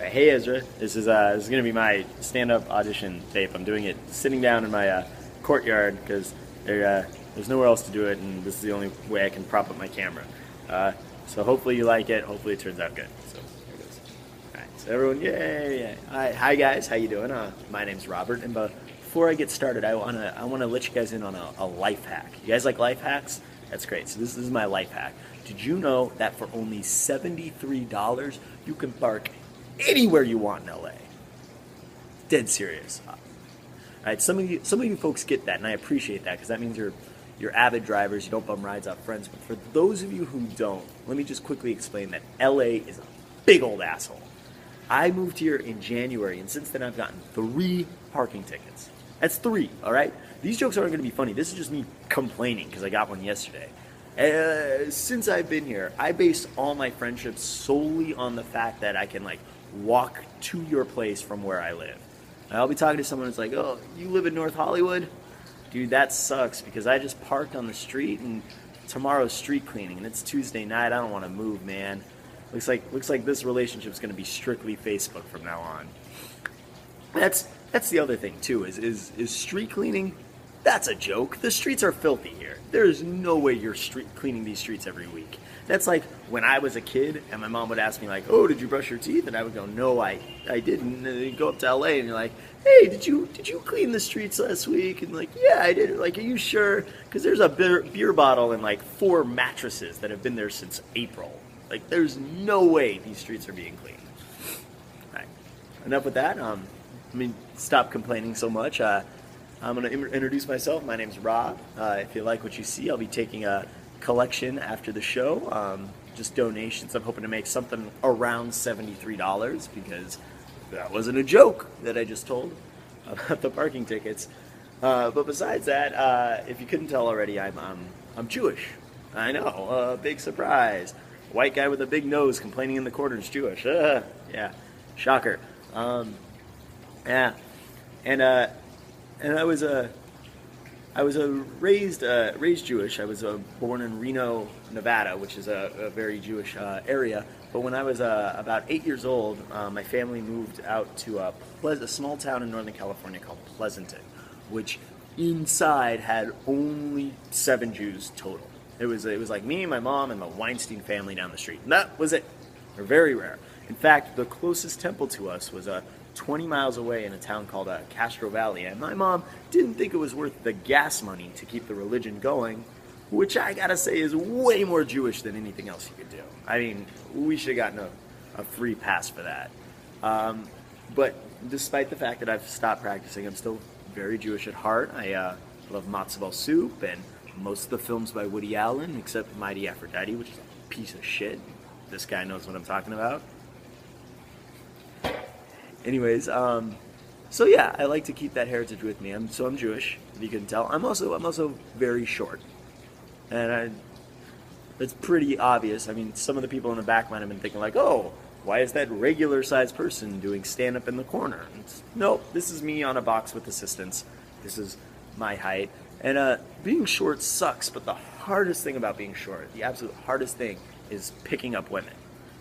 Hey Ezra, this is gonna be my stand-up audition tape. I'm doing it sitting down in my courtyard because there's nowhere else to do it, and this is the only way I can prop up my camera. So hopefully you like it. Hopefully it turns out good. So here it goes. All right, so everyone, yay! Hi guys, how you doing? My name's Robert, and before I get started, I wanna let you guys in on a life hack. You guys like life hacks? That's great. So this is my life hack. Did you know that for only $73 you can park anywhere you want in LA? Dead serious. All right, some of you folks get that, and I appreciate that because that means you're avid drivers. You don't bum rides off friends. But for those of you who don't, let me just quickly explain that LA is a big old asshole. I moved here in January, and since then I've gotten 3 parking tickets. That's 3. All right. These jokes aren't going to be funny. This is just me complaining because I got one yesterday. Since I've been here, I base all my friendships solely on the fact that I can walk to your place from where I live. And I'll be talking to someone who's like, "Oh, you live in North Hollywood? Dude, that sucks because I just parked on the street and tomorrow's street cleaning and it's Tuesday night. I don't want to move, man. Looks like this relationship's going to be strictly Facebook from now on." That's the other thing too. Is street cleaning? That's a joke. The streets are filthy here. There is no way you're cleaning these streets every week. That's like when I was a kid and my mom would ask me "Oh, did you brush your teeth?" And I would go, "No, I didn't." And then you go up to LA and you're like, "Hey, did you clean the streets last week?" And "Yeah, I did." Are you sure? Because there's a beer bottle and 4 mattresses that have been there since April. There's no way these streets are being cleaned. All right, enough with that. Stop complaining so much. I'm going to introduce myself. My name's Rob. If you like what you see, I'll be taking a collection after the show. Just donations. I'm hoping to make something around $73 because that wasn't a joke that I just told about the parking tickets. But besides that, if you couldn't tell already, I'm Jewish. I know, big surprise. White guy with a big nose complaining in the corner is Jewish. Yeah, shocker. Yeah, and I was raised Jewish. I was born in Reno, Nevada, which is a very Jewish area. But when I was about 8 years old, my family moved out to a small town in Northern California called Pleasanton, which inside had only 7 Jews total. It was like me, my mom, and the Weinstein family down the street. And that was it. They're very rare. In fact, the closest temple to us was 20 miles away in a town called Castro Valley, and my mom didn't think it was worth the gas money to keep the religion going, which I gotta say is way more Jewish than anything else you could do. We should have gotten a free pass for that. But despite the fact that I've stopped practicing, I'm still very Jewish at heart. I love matzo ball soup and most of the films by Woody Allen, except Mighty Aphrodite, which is a piece of shit. This guy knows what I'm talking about. Anyways, so yeah, I like to keep that heritage with me. I'm Jewish, if you couldn't tell. I'm also very short, and it's pretty obvious. Some of the people in the back might have been thinking "Oh, why is that regular-sized person doing stand-up in the corner?" Nope, this is me on a box with assistants. This is my height, and being short sucks. But the hardest thing about being short, the absolute hardest thing, is picking up women.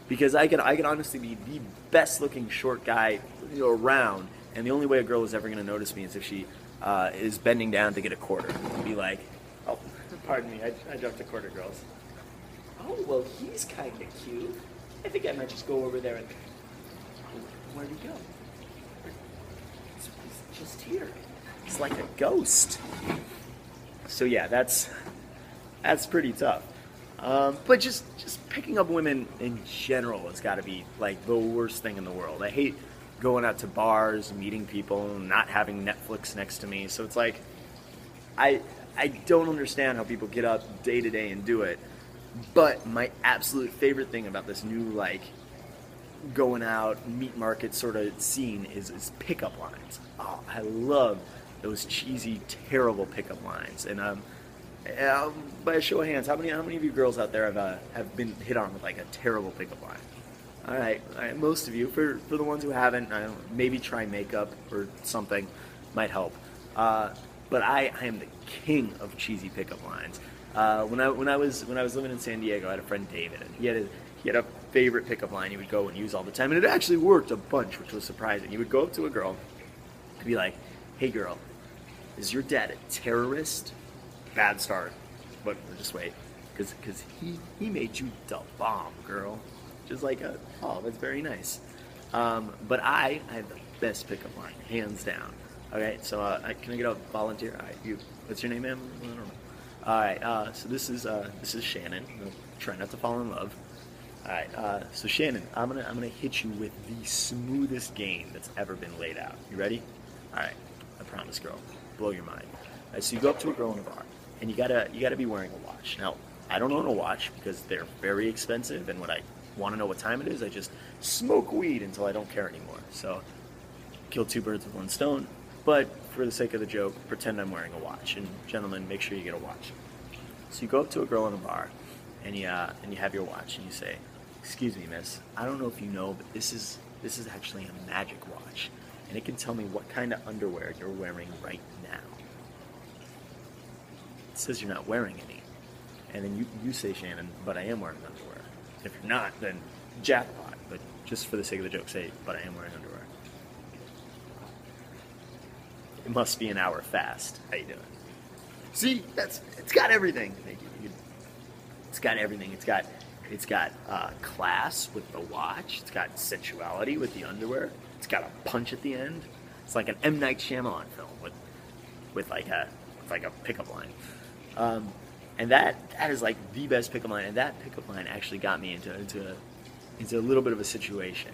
Because I can honestly be the best looking short guy around, and the only way a girl is ever going to notice me is if she is bending down to get a quarter. And be like, "Oh, pardon me, I dropped a quarter, girls." "Oh, well, he's kind of cute. I think I might just go over there and..." "Where'd he go?" "He's just here. He's like a ghost." So yeah, that's pretty tough. But just picking up women in general has got to be the worst thing in the world. I hate going out to bars, meeting people, not having Netflix next to me. So it's I don't understand how people get up day to day and do it. But my absolute favorite thing about this new going out meat market sort of scene is pickup lines. Oh, I love those cheesy, terrible pickup lines. And by a show of hands, how many of you girls out there have been hit on with a terrible pickup line? All right, most of you. For the ones who haven't, maybe try makeup or something might help. But I am the king of cheesy pickup lines. When I was living in San Diego, I had a friend David, and he had a favorite pickup line you would go and use all the time, and it actually worked a bunch, which was surprising. You would go up to a girl and be like, "Hey girl, is your dad a terrorist?" Bad start, but just wait, because he made you the bomb, girl. Just like, oh, that's very nice. But I have the best pickup line, hands down. Okay, so can I get a volunteer? All right, what's your name, ma'am? I don't know. All right, so this is Shannon. I'm gonna try not to fall in love. All right, so Shannon, I'm gonna hit you with the smoothest game that's ever been laid out. You ready? All right, I promise, girl, blow your mind. All right, so you go up to a girl in a bar, and you gotta be wearing a watch. Now, I don't own a watch because they're very expensive, and when I want to know what time it is, I just smoke weed until I don't care anymore. So, kill two birds with one stone. But for the sake of the joke, pretend I'm wearing a watch. And gentlemen, make sure you get a watch. So you go up to a girl in a bar, and you have your watch, and you say, "Excuse me, miss, I don't know if you know, but this is actually a magic watch, and it can tell me what kind of underwear you're wearing right now." It says you're not wearing any. And then you say, "Shannon, but I am wearing underwear." If you're not, then jackpot. But just for the sake of the joke, say, "But I am wearing underwear." It must be an hour fast. How you doing? See, it's got everything. Thank you. It's got everything. It's got class with the watch. It's got sensuality with the underwear. It's got a punch at the end. It's like an M. Night Shyamalan film with like a pickup line. And that is like the best pickup line. And that pickup line actually got me into a little bit of a situation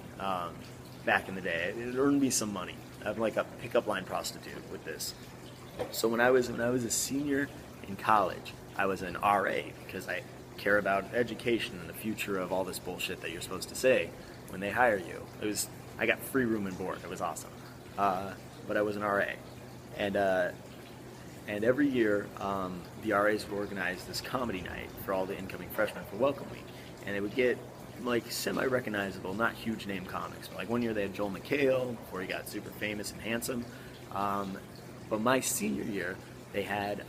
back in the day. It earned me some money. I'm like a pickup line prostitute with this. So when I was a senior in college, I was an RA because I care about education and the future of all this bullshit that you're supposed to say when they hire you. I got free room and board. It was awesome. But I was an RA, and every year the RAs would organize this comedy night for all the incoming freshmen for Welcome Week, and they would get like semi-recognizable, not huge name comics, but like one year they had Joel McHale before he got super famous and handsome. But my senior year, they had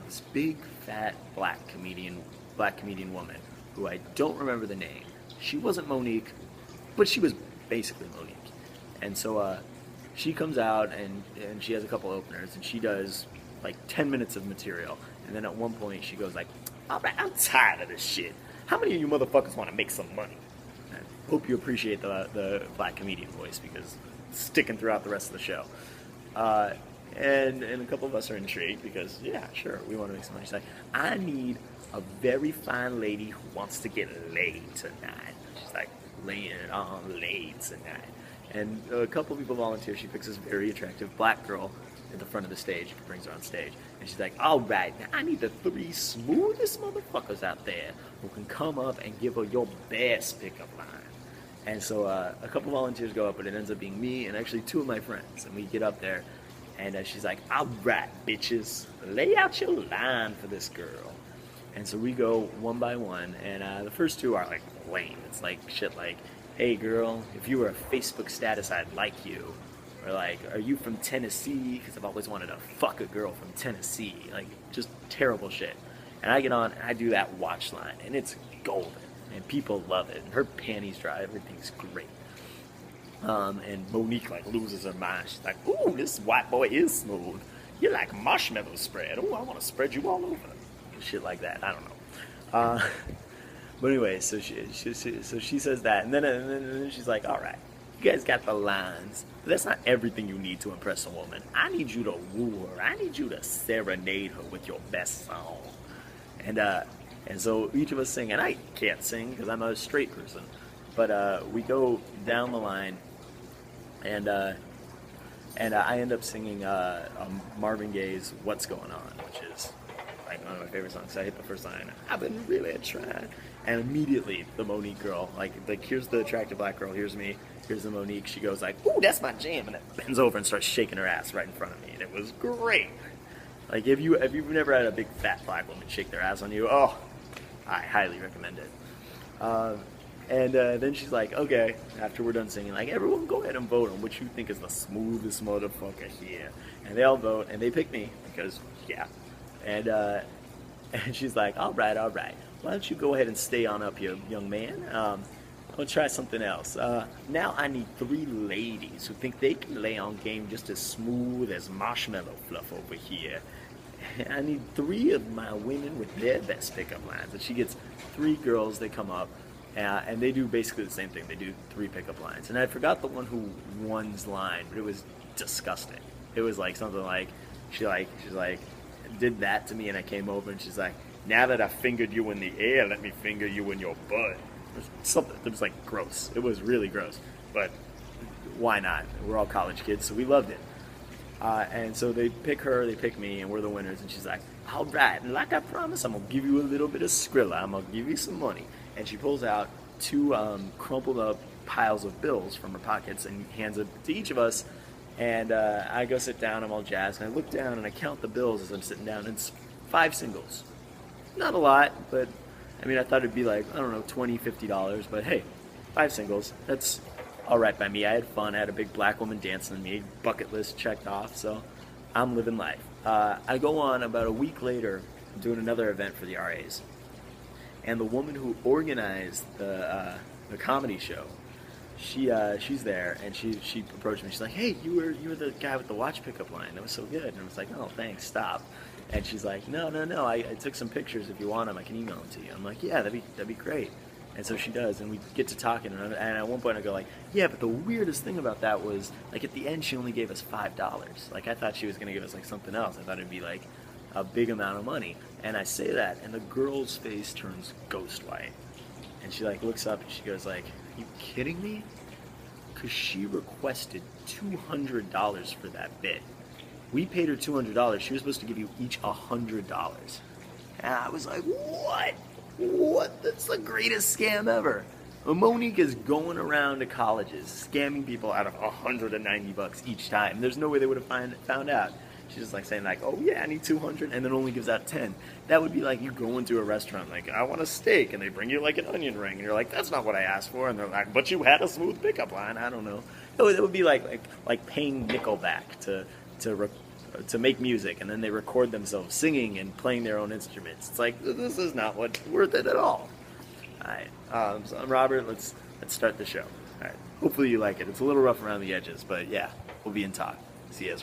this big, fat, black comedian woman who I don't remember the name. She wasn't Monique, but she was basically Monique. And so she comes out and she has a couple openers, and she does like 10 minutes of material. And then at one point she goes like, "All right, I'm tired of this shit. How many of you motherfuckers want to make some money?" I hope you appreciate the black comedian voice because it's sticking throughout the rest of the show. And a couple of us are intrigued because, yeah, sure, we want to make some money. She's like, "I need a very fine lady who wants to get laid tonight." She's like, "Laying it on laid tonight." And a couple of people volunteer. She picks this very attractive black girl at the front of the stage, brings her on stage, and she's like, "All right, now I need the 3 smoothest motherfuckers out there who can come up and give her your best pickup line." And so a couple volunteers go up, but it ends up being me and actually 2 of my friends, and we get up there, and she's like, "All right, bitches, lay out your line for this girl." And so we go one by one, and the first 2 are like lame. It's like shit like, "Hey girl, if you were a Facebook status, I'd like you." Or like, "Are you from Tennessee? Because I've always wanted to fuck a girl from Tennessee." Like, just terrible shit. And I get on, and I do that watch line, and it's golden. And people love it. And her panties dry. Everything's great. And Monique, like, loses her mind. She's like, "Ooh, this white boy is smooth. You're like marshmallow spread. Ooh, I want to spread you all over." Shit like that. I don't know. But anyway, so she says that. And then she's like, "All right. You guys got the lines, but that's not everything you need to impress a woman. I need you to woo her. I need you to serenade her with your best song." And so each of us sing, and I can't sing because I'm a straight person, but we go down the line, and I end up singing Marvin Gaye's "What's Going On," which is like one of my favorite songs. So I hit the first line, "I've been really trying," and immediately the Monique girl, like here's the attractive black girl, here's me, here's the Monique. She goes like, "Ooh, that's my jam," and then bends over and starts shaking her ass right in front of me, and it was great. Like if you've never had a big fat black woman shake their ass on you, oh, I highly recommend it. And then she's like, "Okay," after we're done singing, like, "Everyone go ahead and vote on which you think is the smoothest motherfucker here." And they all vote, and they pick me because, yeah. And she's like, all right. Why don't you go ahead and stay on up, you young man? I'll try something else. Now I need 3 ladies who think they can lay on game just as smooth as marshmallow fluff over here. I need 3 of my women with their best pickup lines. And she gets 3 girls, they come up, and they do basically the same thing. They do 3 pickup lines. And I forgot the one who won's line, but it was disgusting. It was like something like, she's like, did that to me, and I came over and she's like, now that I fingered you in the air, let me finger you in your butt. It was like gross. It was really gross. But why not? We're all college kids, so we loved it. And so they pick her, they pick me, and we're the winners. And she's like, all right, and like I promised, I'm going to give you a little bit of Skrilla. I'm going to give you some money. And she pulls out 2 crumpled up piles of bills from her pockets and hands it to each of us. And I go sit down, I'm all jazzed, and I look down and I count the bills as I'm sitting down, and it's 5 singles. Not a lot, but I mean, I thought it'd be like, I don't know, $20, $50, but hey, 5 singles, that's all right by me. I had fun. I had a big black woman dancing with me, bucket list checked off, so I'm living life. I go on about a week later, doing another event for the RAs, and the woman who organized the comedy show, she's there, and she approached me. She's like, hey, you were the guy with the watch pickup line. That was so good. And I was like, oh, thanks, stop. And she's like, no, I took some pictures. If you want them, I can email them to you. I'm like, yeah, that'd be great. And so she does, and we get to talking, and at one point I go like, yeah, but the weirdest thing about that was, like, at the end she only gave us $5. Like, I thought she was going to give us, like, something else. I thought it'd be, like, a big amount of money. And I say that, and the girl's face turns ghost white. And she, like, looks up, and she goes, like, are you kidding me? Because she requested $200 for that bit. We paid her $200. She was supposed to give you each $100. And I was like, what? What? That's the greatest scam ever. Monique is going around to colleges scamming people out of $190 each time. There's no way they would have found out. She's just like saying like, oh yeah, I need 200, and then only gives out 10. That would be like you go into a restaurant like, I want a steak, and they bring you like an onion ring, and you're like, that's not what I asked for, and they're like, but you had a smooth pickup line. I don't know. It would be like paying Nickelback to make music, and then they record themselves singing and playing their own instruments. It's like, this is not worth it at all. All right, so I'm Robert. Let's start the show. All right, hopefully you like it. It's a little rough around the edges, but yeah, we'll be in talk. See you, Ezra.